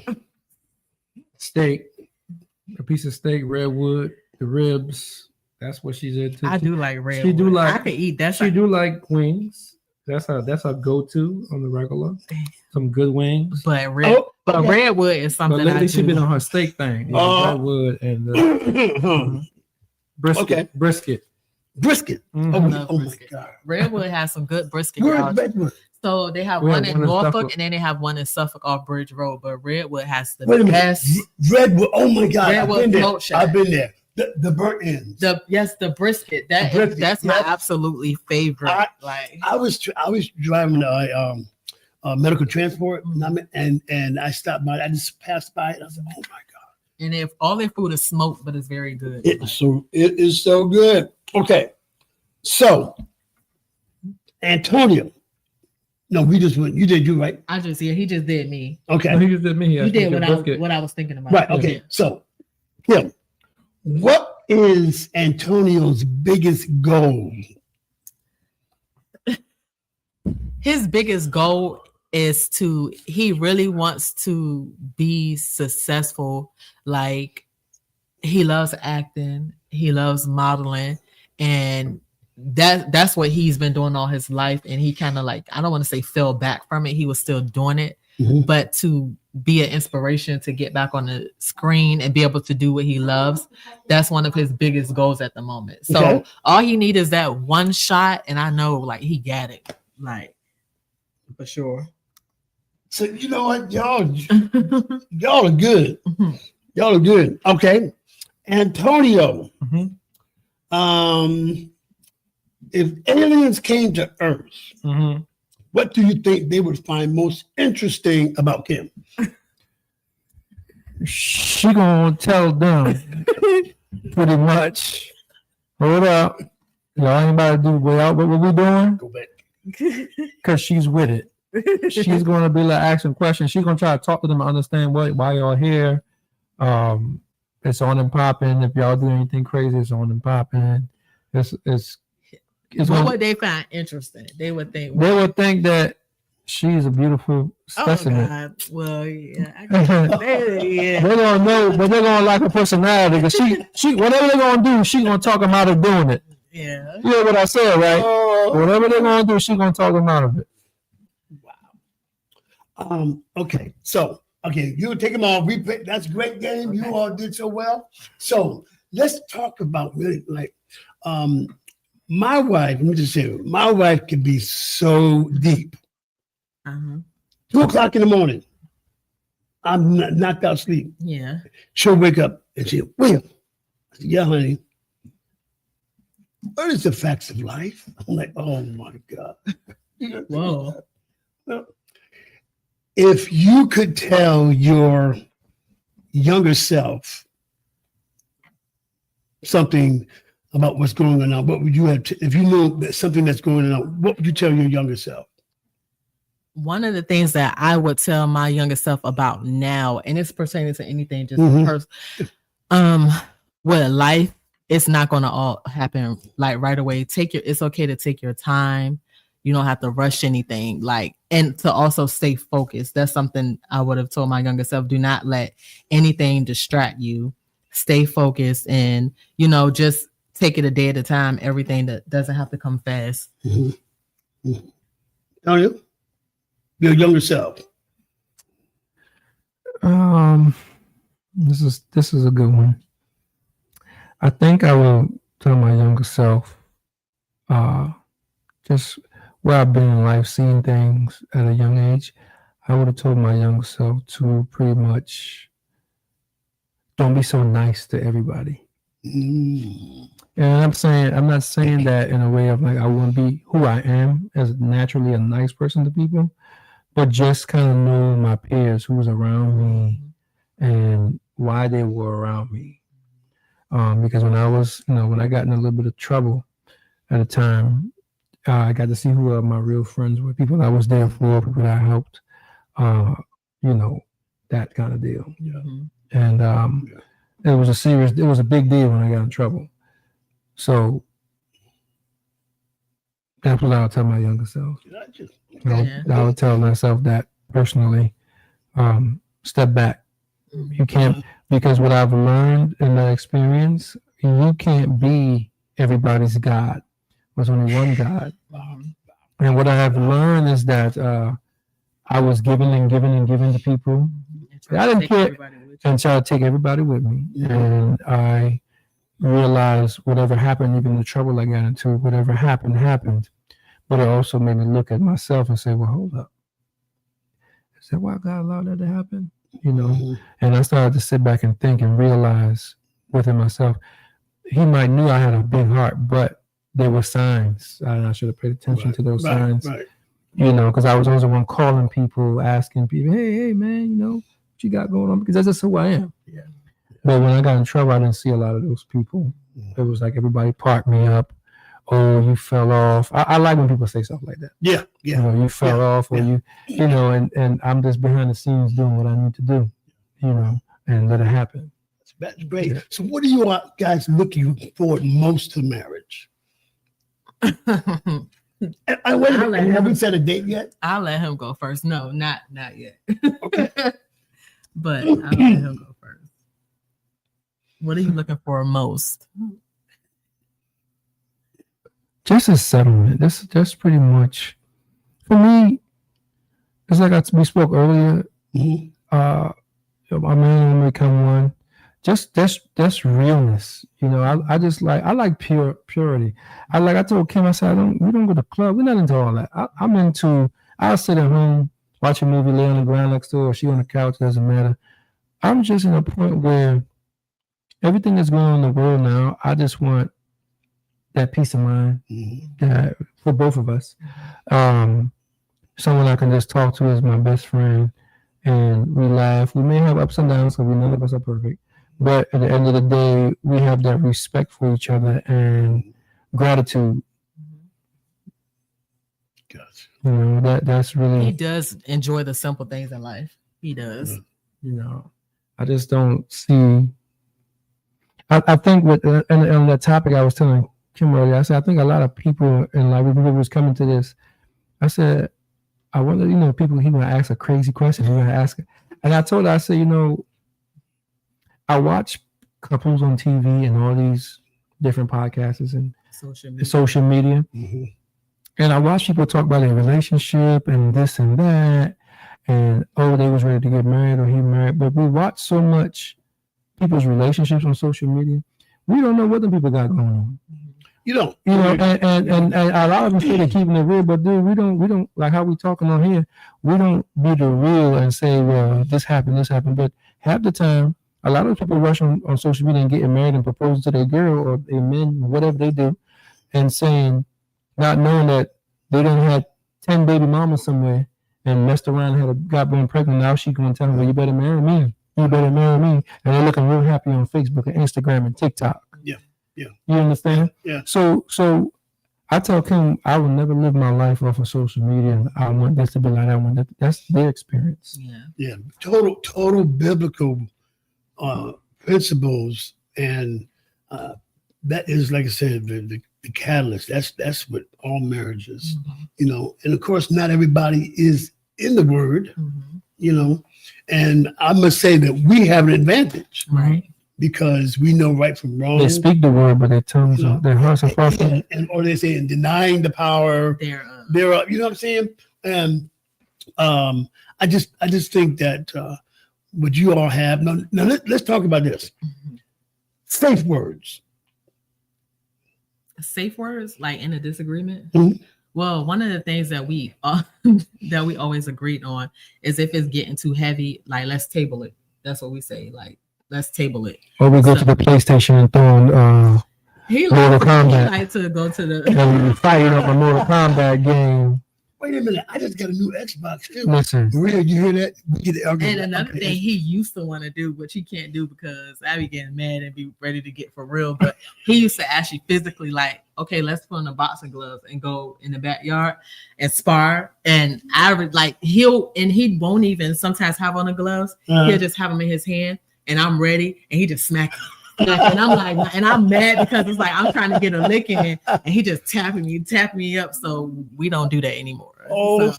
Steak. A piece of steak, redwood, the ribs. That's what she's into. I do like redwood. She do like. I could eat that. She do like wings. That's her go-to on the regular. Some good wings. But redwood is something. But lately she been on her steak thing. Redwood and brisket. Brisket. Mm-hmm. Oh my God. Redwood has some good brisket. Redwood? So they have one in Norfolk and then they have one in Suffolk off Bridge Road. But Redwood has the best. Redwood. Oh my God. Redwood I've been there. The burnt ends. The brisket. That's my absolutely favorite. I was driving medical transport and I stopped by. I just passed by it. I said, oh my God. And if all their food is smoked, but it's very good. It is so good. Okay. So, Antonio. No, we just went. You did you right. He just did me. Okay. No, he just did me. You did what I was thinking about. Right. Okay. So, Kim, what is Antonio's biggest goal? His biggest goal is he really wants to be successful. Like, he loves acting, he loves modeling, and that's what he's been doing all his life. And he kind of, like, I don't want to say fell back from it. He was still doing it, but to be an inspiration to get back on the screen and be able to do what he loves, that's one of his biggest goals at the moment. So all he needs is that one shot, and I know, like, he got it, like, for sure. So you know what, y'all are good. Y'all are good. Okay, Antonio. If aliens came to Earth, what do you think they would find most interesting about Kim? She gonna tell them pretty much. Hold up, y'all ain't about to do way out. What we doing? Go back. Because she's with it. She's gonna be like asking questions. She's gonna try to talk to them and understand why y'all here. It's on and popping. If y'all do anything crazy, it's on and popping. What would they find interesting? They would think that she's a beautiful specimen. Oh God. Well, yeah. They're gonna know, but they're gonna like her personality. Because she whatever they're gonna do, she's gonna talk them out of doing it. Yeah. You know what I said, right? Whatever they're gonna do, she's gonna talk them out of it. Wow. Okay. So, you take them all. That's a great game. You all did so well. So let's talk about really like my wife. Let me just say, my wife can be so deep. 2:00 in the morning, I'm knocked out sleep. Yeah. She'll wake up and she'll, William. I said, yeah, honey. What is the facts of life? I'm like, oh my God. Whoa. Well, if you could tell your younger self something about what's going on, what would you have? If you knew that something that's going on, what would you tell your younger self? One of the things that I would tell my younger self about now, and it's pertaining to anything, just with life, it's not going to all happen like right away. It's okay to take your time. You don't have to rush anything, and to also stay focused. That's something I would have told my younger self. Do not let anything distract you. Stay focused and, just take it a day at a time. Everything that doesn't have to come fast. Tell you, your younger self. This is a good one. I think I will tell my younger self, just where I've been in life, seeing things at a young age. I would have told my younger self to pretty much don't be so nice to everybody. And I'm not saying that in a way of like I want to be who I am as naturally a nice person to people, but just kind of know my peers, who's around me, and why they were around me. Because when I got in a little bit of trouble at a time, I got to see who my real friends were, people I was there for, people that I helped, that kind of deal. Yeah. And it was a big deal when I got in trouble. So that's what I would tell my younger self. I would tell myself that personally, step back. You can't, because what I've learned in that experience, you can't be everybody's God. There's only one God. And what I have learned is that I was giving and giving and giving to people. I didn't care and try to take everybody with me. And I realized whatever happened, even the trouble I got into, whatever happened. But it also made me look at myself and say, well, hold up. Is that why God allowed that to happen? And I started to sit back and think and realize within myself, he might knew I had a big heart, but there were signs. And I should have paid attention to those signs, because I was always the one calling people, asking people, hey, man, what you got going on? Because that's just who I am. Yeah. But when I got in trouble, I didn't see a lot of those people. It was like everybody parked me up, oh, you fell off. I like when people say stuff like that. Yeah. You know, you fell off, or you know, and I'm just behind the scenes doing what I need to do, you know, and let it happen. That's great. Yeah. So what are you guys looking forward most to marriage? Haven't set a date yet? I'll let him go first. No, not yet. Okay. But I'll let him go first. What are you looking for most? Just a settlement. That's pretty much for me. It's like we spoke earlier. My man will become one. Just that's realness. You know, I just like purity. I told Kim, I said, we don't go to club. We're not into all that. I'll sit at home, watch a movie, lay on the ground next to her, or she on the couch, doesn't matter. I'm just in a point where everything that's going on in the world now, I just want that peace of mind for both of us. Someone I can just talk to as my best friend, and we laugh. We may have ups and downs because none of us are perfect. But at the end of the day, we have that respect for each other and gratitude. Gotcha. You know, that's really... He does enjoy the simple things in life. He does. You know, I just don't see... I think on that topic I was telling Kim earlier, I said, I think a lot of people in life, when we was coming to this, I said, I wonder, you know, people, he going to ask a crazy question. He going to ask it. And I told her, I said, you know, I watch couples on TV and all these different podcasts and social media. And I watch people talk about their relationship and this and that. And, they was ready to get married or he married. But we watch so much people's relationships on social media. We don't know what the people got going on. You don't. You know, and a lot of them say they're keeping it real, but dude, we don't like how we talking on here. We don't be the real and say, well, this happened. But half the time, a lot of people rush on social media and getting married and proposing to their girl or their men, whatever they do, and saying, not knowing that they done had 10 baby mamas somewhere and messed around and got born pregnant. Now she going to tell them, well, you better marry me. You better marry me. And they're looking real happy on Facebook and Instagram and TikTok. Yeah. You understand? Yeah. So I tell Kim, I will never live my life off of social media. I want this to be like that. That's their experience. Yeah. Total biblical principles, and that is, like I said, the catalyst. That's what all marriages, you know. And of course, not everybody is in the Word, you know. And I must say that we have an advantage, right? Because we know right from wrong. They speak the word, but their tongues, their hearts are far from it. Or they say in denying the power thereof. You know what I'm saying? And I just think that what you all have. Now let's talk about this. Safe words. Safe words, like in a disagreement. Well, one of the things that we always agreed on is if it's getting too heavy, like let's table it. That's what we say. Like, let's table it. Or we go to the PlayStation and throw on Mortal Kombat. He like to go to the and we fight up a Mortal Kombat game. Wait a minute, I just got a new Xbox too. Listen. Really, you hear that? And another thing he used to want to do, which he can't do because I be getting mad and be ready to get for real. But he used to actually physically like, okay, let's put on the boxing gloves and go in the backyard and spar. And I would like he won't even sometimes have on the gloves. He'll just have them in his hand and I'm ready and he just smack me. And I'm like, and I'm mad because it's like I'm trying to get a lick in and he just tapping me up. So we don't do that anymore. So,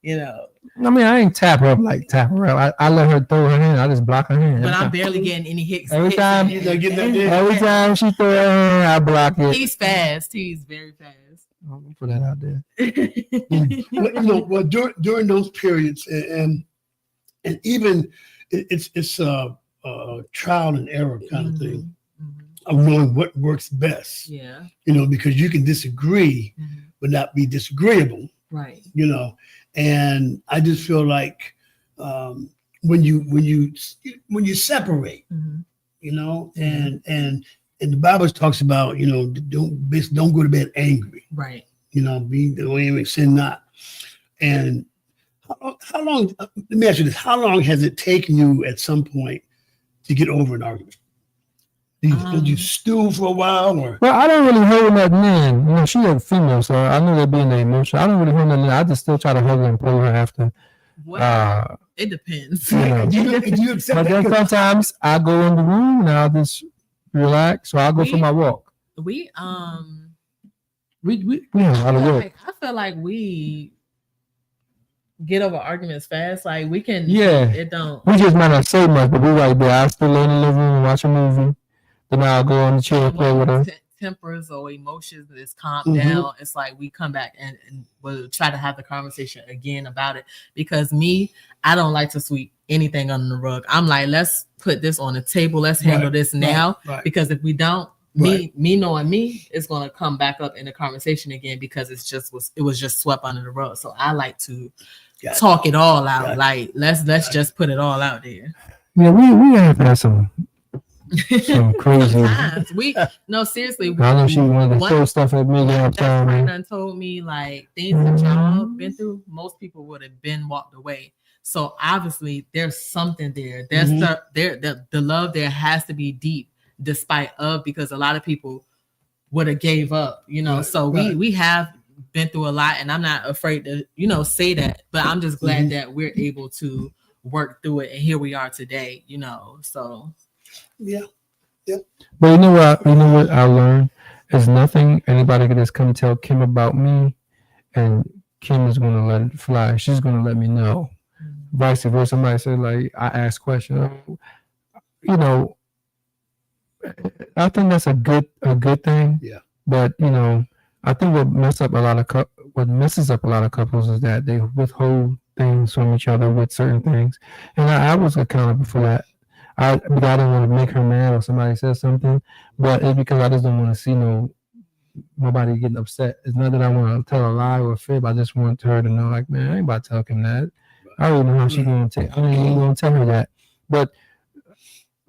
you know. I mean, I ain't tap her up like tap her up. I let her throw her hand. I just block her hand. But I'm barely getting any hits. Every time she throw her hand, I block it. He's fast. He's very fast. I'm gonna put that out there. You know, well, during those periods, and even it's trial and error kind of thing of knowing what works best. Yeah. You know, because you can disagree, but not be disagreeable. Right. You know, and I just feel like when you separate, you know, and the Bible talks about, you know, don't go to bed angry. Right. You know, sin not. And how long? Let me ask you this: how long has it taken you at some point to get over an argument? Did you stew for a while, or? Well, I don't really hold nothing in. You know, she a female, so I know they're being emotional. I don't really hold nothing in. I just still try to hug her and pull her after. It depends. You know. Do you accept but then sometimes I go in the room and I'll just relax. So I'll go for my walk. We have a lot of work. I feel like we get over arguments fast. Like we can. Yeah. It don't. We just might not say much, but we right there. I still lay in the living room and watch a movie. Then I'll go on the chair and play with her. Tempers or emotions is calmed down. It's like we come back and we'll try to have the conversation again about it. Because I don't like to sweep anything under the rug. I'm like, let's put this on the table. Let's handle this now. Right. Because if we don't, me knowing me, it's gonna come back up in the conversation again because it was just swept under the rug. So I like to talk it all out. Like let's just put it all out there. Yeah, we have had some crazy. Seriously. I know she wanted to throw stuff at me all the time. Friend told me like things that y'all been through, most people would have been walked away. So obviously there's something there. There's the love there has to be deep, despite because a lot of people would have gave up, you know. So we have been through a lot, and I'm not afraid to say that. But I'm just glad that we're able to work through it, and here we are today, you know. So. Yeah. But you know what I learned is nothing anybody can just come tell Kim about me, and Kim is gonna let it fly. She's gonna let me know. Vice versa. Somebody said like I ask questions. You know, I think that's a good thing. Yeah. But I think what messes up a lot of couples is that they withhold things from each other with certain things, and I was accountable for that. I don't want to make her mad or somebody says something, but it's because I just don't want to see nobody getting upset. It's not that I want to tell a lie or a fib. I just want her to know, like, man, I ain't about to tell Kim that. I don't know how she's going to take. I ain't even going to tell her that. But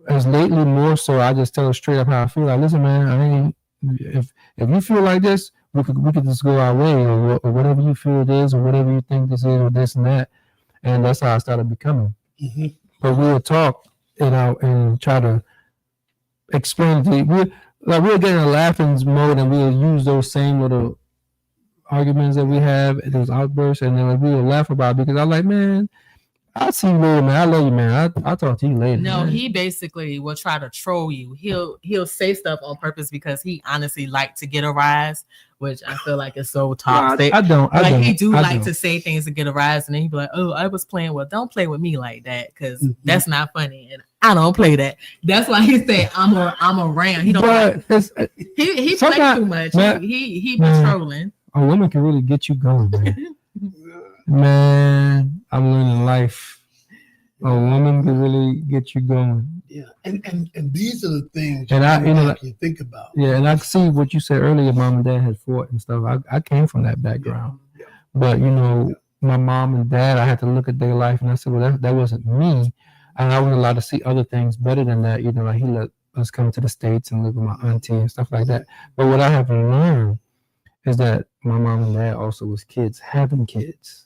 as lately more so, I just tell her straight up how I feel. Like, listen, man, if you feel like this, we could just go our way, or whatever you feel it is, or whatever you think this is, or this and that. And that's how I started becoming. Mm-hmm. But we'll talk. And try to explain to you. We'll get in a laughing mode, and we'll use those same little arguments that we have, those outbursts, and then we'll laugh about it because I'm like, man, I'll see you later, man. I love you, man. I'll talk to you later. No, man. He basically will try to troll you. He'll say stuff on purpose because he honestly like to get a rise, which I feel like is so toxic. I don't. He like to say things to get a rise, and then he'd be like, "Oh, I was playing." Well, don't play with me like that because that's not funny, and I don't play that. That's why he said I'm around. He don't. He plays too much. Man, he be trolling. A woman can really get you going, man. Man, I'm learning life. A woman can really get you going. Yeah, and these are the things you think about. Yeah, and I see what you said earlier. Mom and dad had fought and stuff. I came from that background, but my mom and dad, I had to look at their life, and I said, well, that wasn't me, and I was allowed to see other things better than that. Like he let us come to the States and live with my auntie and stuff like that. But what I have learned is that my mom and dad also was kids having kids.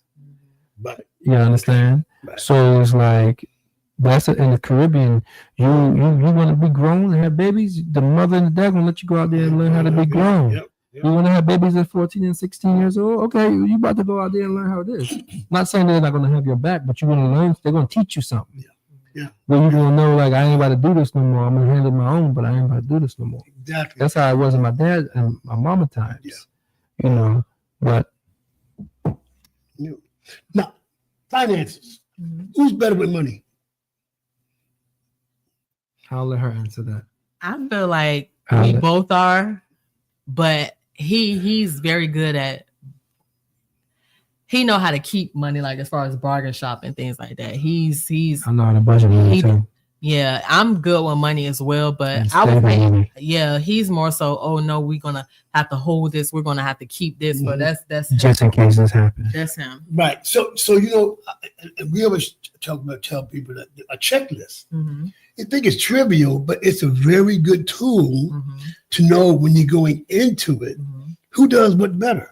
Right. You understand? Right. So it's like that's in the Caribbean. You want to be grown and have babies. The mother and the dad gonna let you go out there and learn how to be grown. Yep. You want to have babies at 14 and 16 years old? Okay, you about to go out there and learn how it is. Not saying they're not gonna have your back, but you're gonna learn. They're gonna teach you something. Yeah. Well, you're gonna know, like, I ain't about to do this no more. I'm gonna handle my own, but I ain't about to do this no more. Exactly. That's how it was in my dad and my mama times. Yeah. But now, finances. Mm-hmm. Who's better with money? I'll let her answer that. I feel like we both are, but he's very good at. He know how to keep money, like as far as bargain shop and things like that. He's. I know how to budget money too. Yeah, I'm good with money as well, but he's more so. Oh no, we're gonna have to hold this. We're gonna have to keep this, but that's just in case this happens. That's him, right? So we always tell people that a checklist. Mm-hmm. You think it's trivial, but it's a very good tool to know when you're going into it who does what better.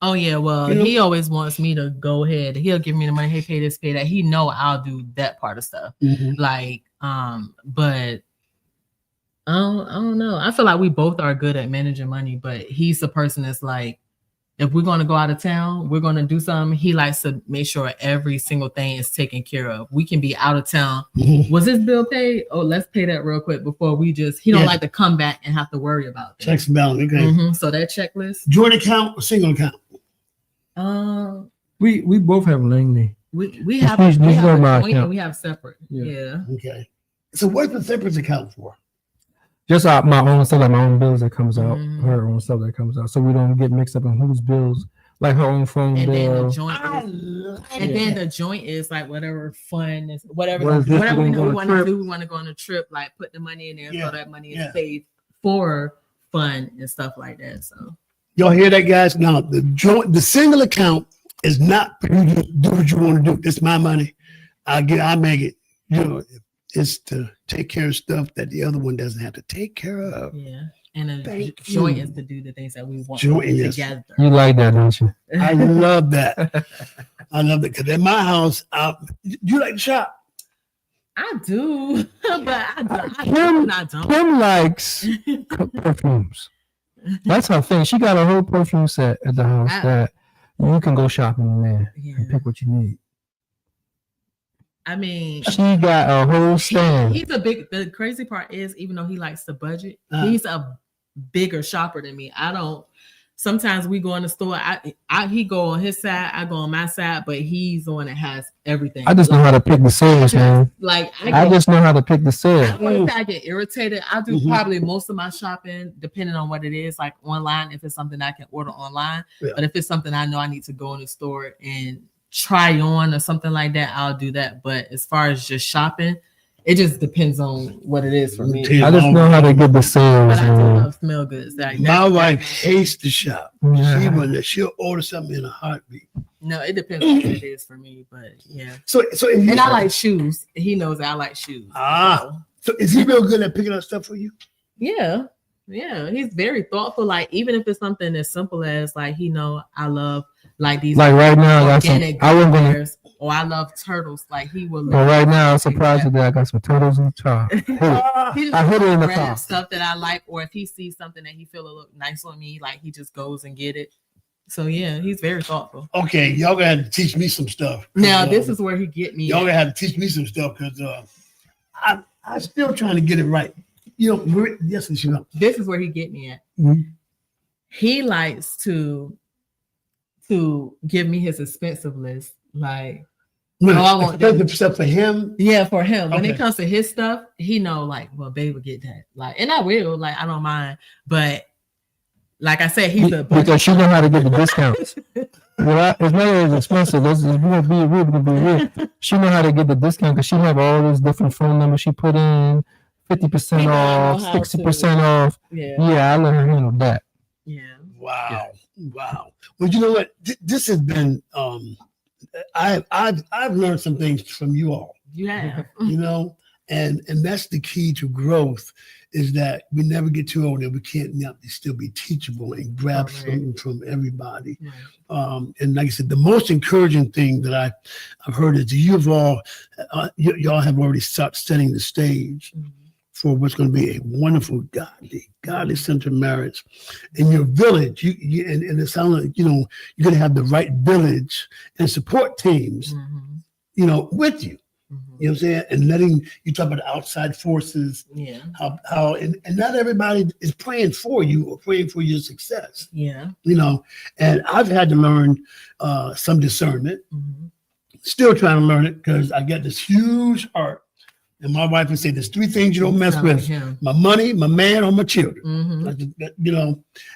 Oh yeah, well, he always wants me to go ahead. He'll give me the money. Hey, pay this, pay that. He know I'll do that part of stuff. Mm-hmm. Like, but I don't know. I feel like we both are good at managing money, but he's the person that's like, if we're going to go out of town, we're going to do something. He likes to make sure every single thing is taken care of. We can be out of town. Was this bill paid? Oh, let's pay that real quick before we he don't like to come back and have to worry about that. Checks and balance. Okay. So that checklist. Joint account or single account? We both have Langley. We have a joint and we have separate. Yeah. Okay. So what's the separate account for? Just my own stuff, like my own bills that comes out, her own stuff that comes out, so we don't get mixed up in whose bills, like her own phone bill. Then the joint is like whatever fun is, whatever we want to do. We want to go on a trip, like put the money in there so that money is paid for fun and stuff like that. So y'all hear that, guys? Now the single account is not for you to do what you want to do. It's my money. I make it. It's to take care of stuff that the other one doesn't have to take care of. Yeah. And a joint is to do the things that we want to do together. You like that, don't you? I love that. I love it. Because in my house, you like to shop? I do. But I don't. Kim likes perfumes. That's her thing. She got a whole perfume set at the house that you can go shopping in there and pick what you need. I mean, she got a whole stand. The crazy part is, even though he likes to budget, he's a bigger shopper than me. Sometimes we go in the store, he go on his side, I go on my side, but he's the one that has everything. I just know how to pick the sales, man. I just know how to pick the sales. I get irritated. I do probably most of my shopping, depending on what it is, like online, if it's something I can order online. Yeah. But if it's something I know I need to go in the store and try on or something like that, I'll do that. But as far as just shopping, it just depends on what it is for me. I just know how to get the sales. But I do love smell goods. My wife hates to shop. Yeah. She'll order something in a heartbeat. No, it depends on what it is for me. But yeah. So and I like shoes. He knows I like shoes. So is he real good at picking up stuff for you? Yeah. Yeah. He's very thoughtful. Like, even if it's something as simple as like, I love like these, like right now, I love turtles. Like he will. But right now, I'm surprised that I got some turtles in the car. I hit it in the car. Stuff that I like, or if he sees something that he feel will look nice on me, like he just goes and get it. So yeah, he's very thoughtful. Okay, y'all gonna have to teach me some stuff. Now this is where he get me. Y'all gonna have to teach me some stuff because I'm still trying to get it right. This is where he get me at. Mm-hmm. He likes to give me his expensive list. Like, I want the stuff for him. Yeah, for him. When it comes to his stuff, he know like, well, babe will get that. Like, and I will. Like, I don't mind. But like I said, because she know how to get the discounts. Well, it's not as expensive. We're gonna be real. She know how to get the discount because she have all these different phone numbers she put in. 50% off, 60% off. Yeah, I let her handle that. Yeah. Wow. Well, you know what? This has been. I've learned some things from you all. You have. And that's the key to growth is that we never get too old that we can't still be teachable and grab something from everybody. Right. And like I said, the most encouraging thing that I've heard is y'all have already started setting the stage. Mm-hmm. For what's going to be a wonderful, godly-centered marriage. In your village, and it sounds like, you're going to have the right village and support teams, with you. Mm-hmm. You know what I'm saying? And letting you talk about outside forces, how and not everybody is praying for you or praying for your success. Yeah. And I've had to learn some discernment. Mm-hmm. Still trying to learn it because I got this huge heart. And my wife would say, "There's three things you don't mess with: my money, my man, or my children." Mm-hmm.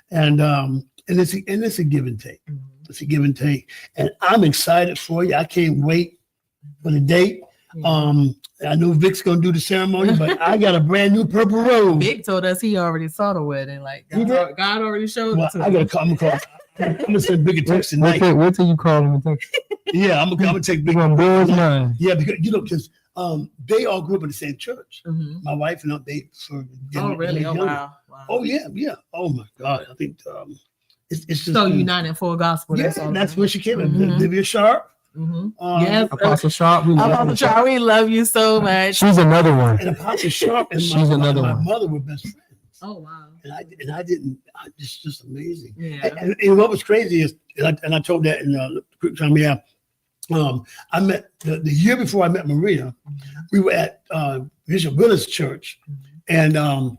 And it's a give and take. Mm-hmm. It's a give and take, and I'm excited for you. I can't wait for the date. Yeah. I know Vic's gonna do the ceremony, but I got a brand new purple robe. Vic told us he already saw the wedding. Like God already showed it to I gotta come. I'm gonna send Big a text tonight. Wait till you call him and text. Yeah, I'm gonna take Big. Yeah, because they all grew up in the same church. Mm-hmm. My wife and they. Really? Oh wow. Oh yeah. Oh my God. I think it's just so united full gospel. Yeah, that's where she came in. Olivia Sharp. Yes, Apostle Sharp. Apostle Sharp, we love you so much. She's another one. And Apostle Sharp and She's another my one. mother were best friends. Oh wow! And I didn't. It's just amazing. Yeah. And what was crazy is, and I told that in a quick time. Yeah. I met the year before I met Maria. We were at Bishop Willis Church, and I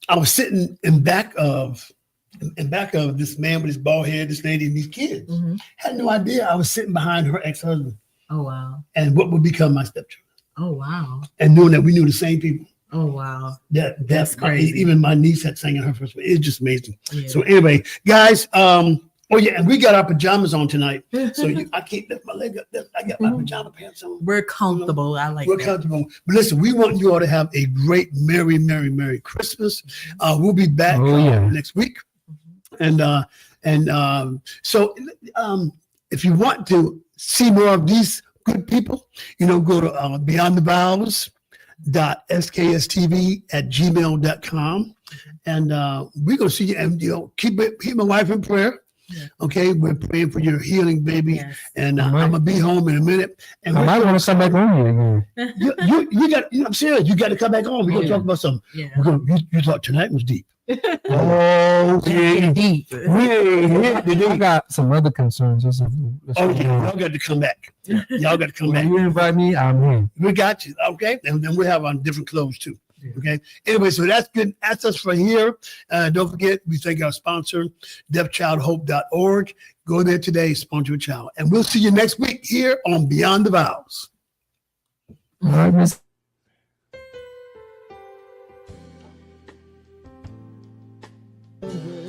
was sitting in back of this man with his bald head, this lady, and these kids. Had no idea I was sitting behind her ex-husband. Oh wow! And what would become my stepchildren. Oh wow! And knowing that we knew the same people. Oh wow! That's crazy. Even my niece had sang in her first. It's just amazing. Yeah. So anyway, guys, oh yeah, and we got our pajamas on tonight. So I can't lift my leg up. I got my pajama pants on. We're comfortable. I like. We're comfortable. But listen, we want you all to have a great, merry Christmas. We'll be back next week, and so if you want to see more of these good people, go to Beyond the Vows. .skstv@gmail.com, and we're gonna see you. And keep my wife in prayer. Okay, we're praying for your healing, baby. Yes. And I'm gonna be home in a minute. And I might want to come back home again. You got. I'm serious. You got to come back home. We're gonna talk about something. Yeah. You thought tonight was deep. Oh, deep. I got some other concerns. Y'all got to come back. Y'all got to come back. You invite me, I'm here. We got you. Okay, and then we have on different clothes too. Okay. Anyway, so that's good. That's us for here. Don't forget, we thank our sponsor, deafchildhope.org. Go there today, sponsor your child, and we'll see you next week here on Beyond the Vows. All right, Miss. Mm-hmm.